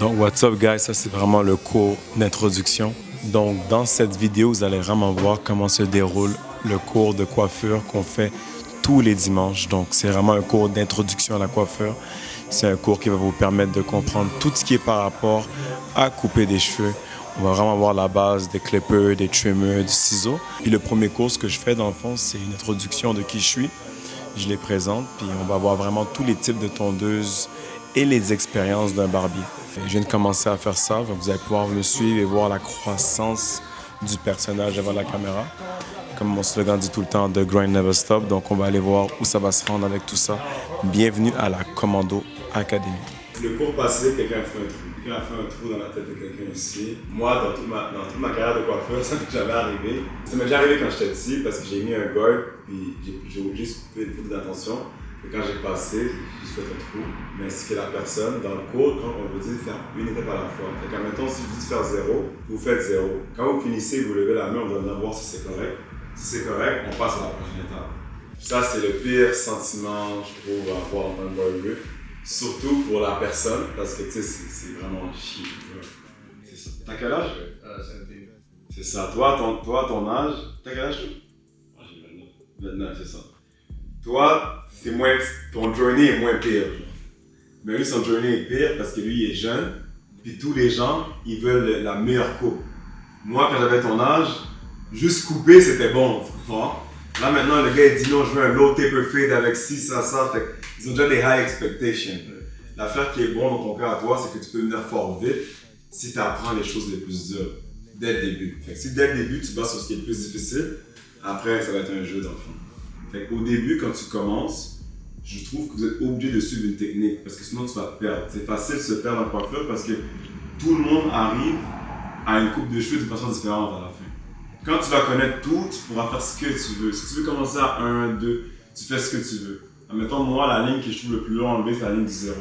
Donc, what's up, guys? Ça, c'est vraiment le cours d'introduction. Donc, dans cette vidéo, vous allez vraiment voir comment se déroule le cours de coiffure qu'on fait tous les dimanches. Donc, c'est vraiment un cours d'introduction à la coiffure. C'est un cours qui va vous permettre de comprendre tout ce qui est par rapport à couper des cheveux. On va vraiment voir la base des clippers, des trimmers, des ciseaux. Puis le premier cours que je fais, dans le fond, c'est une introduction de qui je suis. Je les présente, puis on va voir vraiment tous les types de tondeuses et les expériences d'un barbier. Je viens de commencer à faire ça, donc vous allez pouvoir me suivre et voir la croissance du personnage devant la caméra. Comme mon slogan dit tout le temps, The Grind Never Stop. Donc on va aller voir où ça va se rendre avec tout ça. Bienvenue à la Commando Academy. Le cours passé, quelqu'un a fait un trou. Quelqu'un a fait un trou dans la tête de quelqu'un ici. Moi, dans toute ma carrière de coiffeur, ça m'est jamais arrivé. Ça m'est déjà arrivé quand j'étais petit parce que j'ai mis un guard, puis j'ai obligé de couper une photo d'attention. Et quand j'ai passé, j'ai fait un trou. Mais c'est que la personne, dans le cours, quand on vous dit de faire une étape à la fois. Fait qu'admettons, si je vous dis de faire 0, vous faites 0. Quand vous finissez, vous levez la main, on doit voir si c'est correct. Si c'est correct, on passe à la prochaine étape. Ça, c'est le pire sentiment, je trouve, à avoir dans un barber. Surtout pour la personne, parce que tu sais, c'est vraiment chiant. C'est ça. T'as quel âge? 17. C'est ça. Toi, ton âge, t'as quel âge? J'ai 29. 29, c'est ça. Toi, c'est moins, ton journey est moins pire. Mais lui, son journey est pire parce que lui, il est jeune, puis tous les gens, ils veulent la meilleure coupe. Moi, quand j'avais ton âge, juste couper, c'était bon, tu comprends? Là, maintenant, le gars, il dit non, je veux un low taper fade avec ci, ça. Fait ils ont déjà des high expectations. L'affaire qui est bon dans ton cas à toi, c'est que tu peux venir fort vite si tu apprends les choses les plus dures dès le début. Fait que si dès le début, tu vas sur ce qui est le plus difficile, après, ça va être un jeu dans le fond. Fait qu'au début, quand tu commences, je trouve que vous êtes obligé de suivre une technique parce que sinon tu vas te perdre. C'est facile de se perdre en coiffure parce que tout le monde arrive à une coupe de cheveux de façon différente à la fin. Quand tu vas connaître tout, tu pourras faire ce que tu veux. Si tu veux commencer à 1, 2, tu fais ce que tu veux. Admettons, moi, la ligne que je trouve le plus long à enlever, c'est la ligne du 0.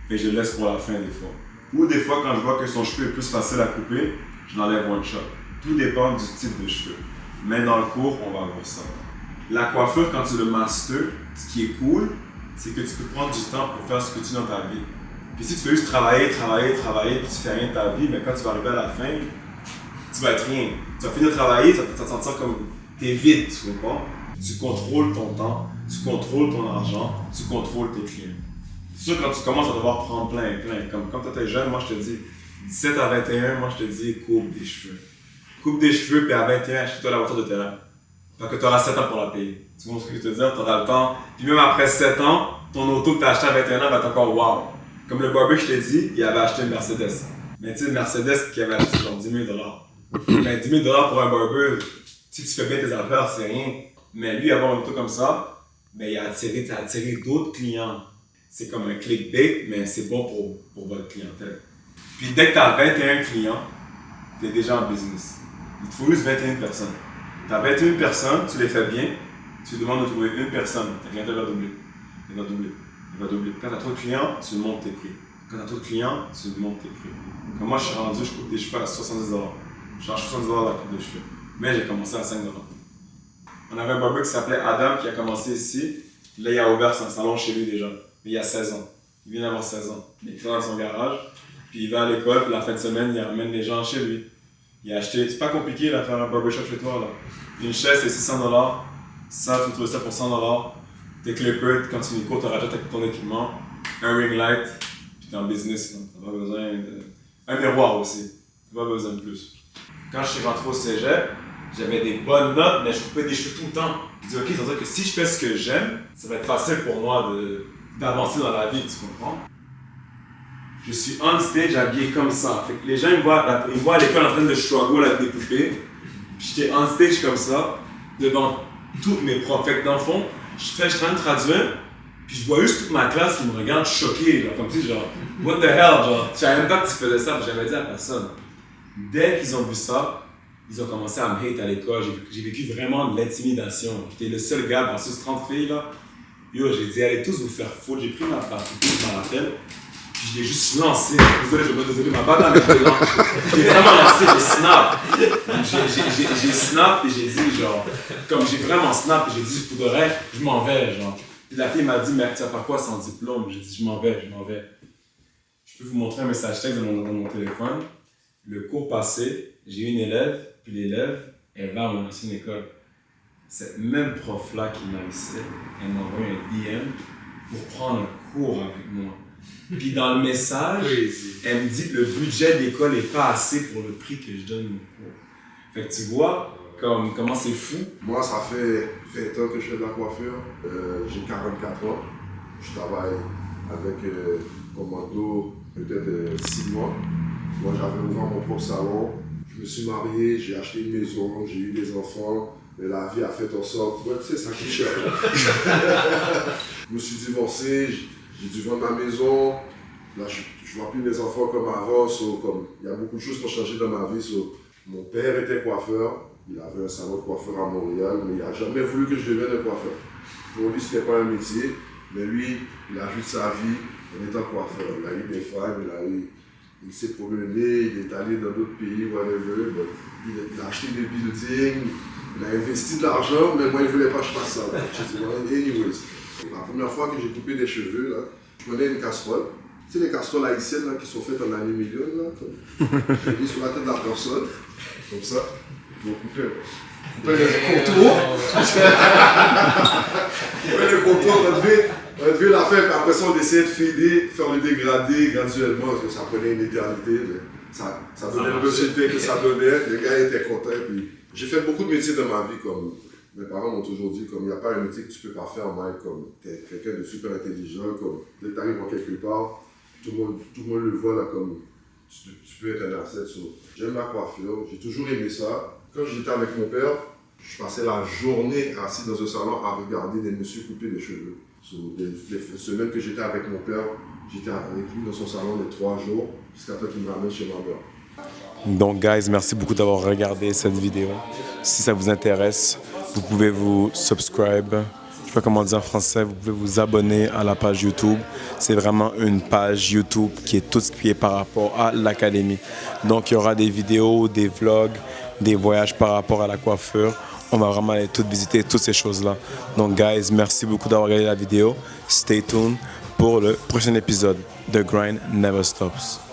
Et je laisse pour la fin des fois. Ou des fois, quand je vois que son cheveu est plus facile à couper, je l'enlève one shot. Tout dépend du type de cheveux. Mais dans le cours, on va voir ça. La coiffure, quand tu le masters, ce qui est cool, c'est que tu peux prendre du temps pour faire ce que tu veux dans ta vie. Puis si tu veux juste travailler, puis tu fais rien de ta vie, mais quand tu vas arriver à la fin, tu vas être rien. Tu vas finir de travailler, ça va te sentir comme t'es vide, tu comprends? Tu contrôles ton temps, tu contrôles ton argent, tu contrôles tes clients. C'est sûr, quand tu commences à devoir prendre plein. Comme quand tu étais jeune, moi je te dis 17 à 21, moi je te dis coupe des cheveux. Coupe des cheveux, puis à 21, achète-toi la voiture de terrain. Parce que tu auras 7 ans pour la payer. Tu vois ce que je veux te dire? Tu auras le temps. Puis même après 7 ans, ton auto que tu as acheté à 21 ans va être encore wow. Comme le barber que je t'ai dit, il avait acheté une Mercedes. Mais tu sais, une Mercedes qui avait acheté genre 10 000 $. Mais 10 000 $ pour un barber, si tu fais bien tes affaires, c'est rien. Mais lui, avoir une auto comme ça, ben, il a attiré d'autres clients. C'est comme un clickbait, mais c'est bon pour votre clientèle. Puis dès que tu as 21 clients, tu es déjà en business. Il te faut juste 21 personnes. Tu as 21 personnes, tu les fais bien, tu lui demandes de trouver une personne, ta clientèle va doubler. Elle va doubler. Quand tu as trop de clients, tu montes tes prix. Quand tu as trop de clients, tu montes tes prix. Comme moi, je suis rendu, je coupe des cheveux à 70 $. Je charge 70 $ la coupe de cheveux. Mais j'ai commencé à 5 $. On avait un barber qui s'appelait Adam qui a commencé ici. Là, il a ouvert son salon chez lui déjà. Mais il y a 16 ans. Il vient d'avoir 16 ans. Il est dans son garage. Puis il va à l'école, puis la fin de semaine, il ramène les gens chez lui. Il a acheté, c'est pas compliqué de faire un barbershop chez toi. Là. Une chaise, c'est 600 $. Ça, tu trouves ça pour 100 $. Tes clippers, quand tu finis court, tu rajoutes ton équipement. Un ring light, puis t'es en business. T'as pas besoin de... Un miroir aussi. T'as pas besoin de plus. Quand je suis rentré au cégep, j'avais des bonnes notes, mais je coupais des cheveux tout le temps. Je dis, ok, ça veut dire que si je fais ce que j'aime, ça va être facile pour moi d'avancer dans la vie, tu comprends? Je suis on stage habillé comme ça. Fait que les gens ils me voient à l'école en train de struggle avec des poupées. Puis j'étais on stage comme ça, devant tous mes profs. Fait que dans le fond, je suis en train de traduire, puis je vois juste toute ma classe qui me regarde choquée, genre, comme si genre, what the hell, genre, je savais même pas que tu faisais ça, puis j'avais dit à personne. Dès qu'ils ont vu ça, ils ont commencé à me hate à l'école. J'ai vécu vraiment de l'intimidation. J'étais le seul gars dans ces 30 filles là. Yo, j'ai dit, allez tous vous faire foutre. J'ai pris ma poupée, je m'en rappelle. Puis je l'ai juste lancé. Désolé, ma bague dans les cheveux. J'ai vraiment lancé, j'ai snap et j'ai dit genre, comme j'ai vraiment snap et j'ai dit pour de vrai, je m'en vais genre. Puis la fille m'a dit, mais tu vas faire quoi sans diplôme? J'ai dit, je m'en vais. Je peux vous montrer un message texte dans mon téléphone. Le cours passé, j'ai eu une élève, puis l'élève, elle va à mon ancienne école. Cette même prof-là qui m'a laissé, elle m'a envoyé un DM pour prendre un cours avec moi. Puis dans le message, elle me dit que le budget de l'école n'est pas assez pour le prix que je donne mon cours. Fait que tu vois comment c'est fou. Moi, ça fait 20 ans que je fais de la coiffure. J'ai 44 ans. Je travaille avec Commando peut-être 6 mois. Moi, j'avais ouvert mon propre salon. Je me suis marié, j'ai acheté une maison, j'ai eu des enfants. Mais la vie a fait en sorte, ouais, tu sais, ça coûte cher. Je me suis divorcé, j'ai dû vendre ma maison. Là, je vois plus mes enfants comme avant. Il y a beaucoup de choses qui ont changé dans ma vie. Mon père était coiffeur. Il avait un salon de coiffeur à Montréal, mais il n'a jamais voulu que je devienne un coiffeur. Pour lui, ce n'était pas un métier. Mais lui, il a vu sa vie en étant coiffeur. Il a eu des femmes, il s'est promené, il est allé dans d'autres pays, whatever. Il a acheté des buildings, il a investi de l'argent, mais moi, il ne voulait pas que je fasse ça. Je dis, anyways. La première fois que j'ai coupé des cheveux, là, je prenais une casserole. Tu sais, les casseroles haïtiennes là, qui sont faites en année million, là, j'ai mis sur la tête de la personne, comme ça, pour couper les contours. Couper les contours, on devait la faire, puis après ça, on essayait de fader, faire le dégradé graduellement, parce que ça prenait une éternité. Mais ça donnait le résultat que ça donnait, les gars étaient contents. Puis j'ai fait beaucoup de métiers dans ma vie, comme mes parents m'ont toujours dit, comme il n'y a pas un métier que tu peux pas faire, Mike, comme tu es quelqu'un de super intelligent, comme dès que tu arrives en quelque part, tout le monde le voit là, comme tu peux être un asset. J'aime la coiffure, j'ai toujours aimé ça. Quand j'étais avec mon père, je passais la journée assis dans un salon à regarder des messieurs couper les cheveux. Les semaines que j'étais avec mon père, j'étais avec lui dans son salon les 3 jours, jusqu'à temps qu'il me ramène chez ma mère. Donc, guys, merci beaucoup d'avoir regardé cette vidéo. Si ça vous intéresse, vous pouvez vous subscribe. Je sais pas comment dire en français. Vous pouvez vous abonner à la page YouTube. C'est vraiment une page YouTube qui est tout ce qui est par rapport à l'académie. Donc, il y aura des vidéos, des vlogs, des voyages par rapport à la coiffure. On va vraiment aller toutes visiter toutes ces choses-là. Donc, guys, merci beaucoup d'avoir regardé la vidéo. Stay tuned pour le prochain épisode. The Grind Never Stops.